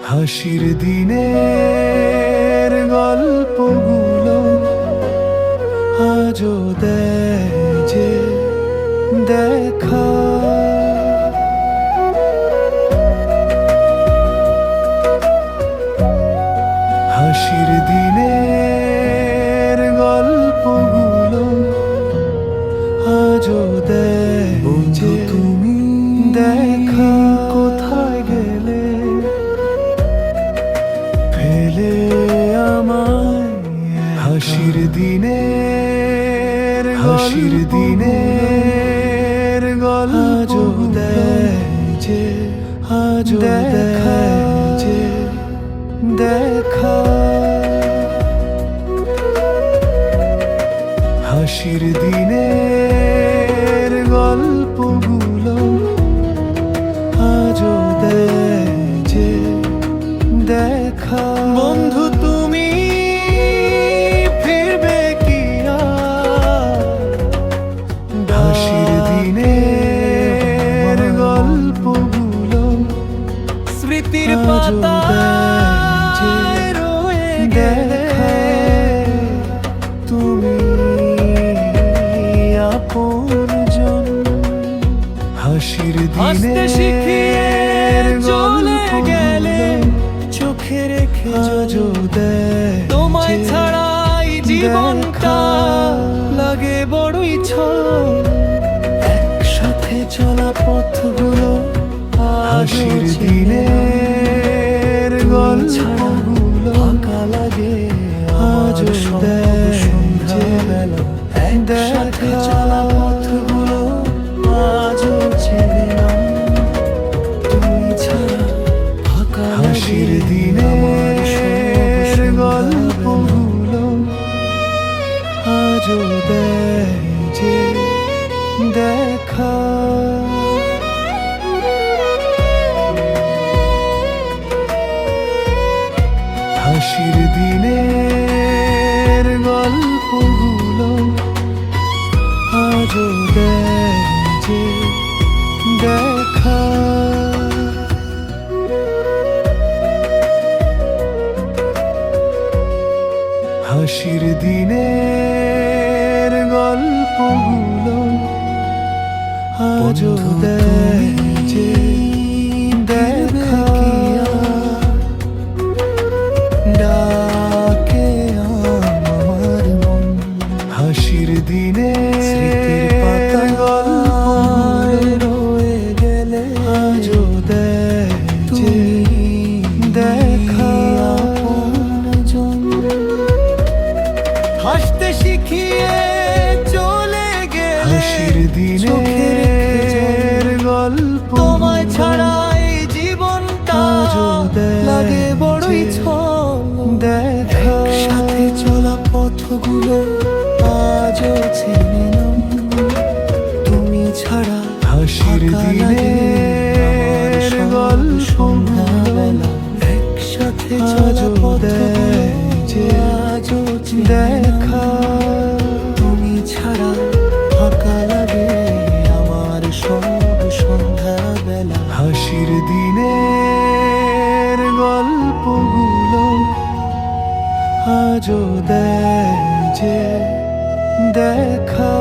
হাসির দিনের গল্পগুলো আজও দেয় যে দেখা। হাসির দিনের গল্পগুলো আজও দেয় যে তুমি দেখা। কোথায় গেলে ফেলে আমায়? হাসির দিনের গল্প দেয় যে আজও দেখা যে দেখা। হাসির দিনের গল্পগুলো আজও দেয় যে দেখা। বন্ধু তুমি ফিরবে কি আর? হাসির দিনের গল্পগুলো স্মৃতির পাতায় রয়ে গেলে তুমি আপনজন। হাসির দিনের চলে গেলে চোখে রেখে আজও দেয় তোমায় ছাড়াই জীবনটা লাগে বড়ই ছোট। একসাথে চলা পথগুলো হাসির দিনের গল্পগুলো ফাঁকা লাগে আজও দেয় সন্ধ্যাবেলা। একসাথে চলা পথগুলো আজও চেনে না তুমি ছাড়া ফাঁকা। হাসির দিনের গল্পগুলো আজও দেয় যে দেখা। হাসির দিনের গল্পগুলো আজও দেয় যে দেখা। হাসির দিনের গল্পগুলো আজও দেয় যে দেখা। ডাকে আমার মন হাসির দিনের গল্পগুলো রয়ে গেলে আজও দেয় যে দেখা। হাসতে শিখিয়ে চলে গেলে হাসির দিনের গল্প তোমায় ছাড়া এই জীবনটা লাগে বড়ই ছোট। দেখা সাথে চলা পথগুলো আজও চেনে না তুমি ছাড়া। হাসির দিনের গল্প সন্ধ্যাবেলা একসাথে চলা পথগুলো আজও দেখা। তুমি ছাড়া ফাঁকা লাগে আমার সব সন্ধ্যাবেলা। হাসির দিনের গল্পগুলো আজও দেয় যে দেখা।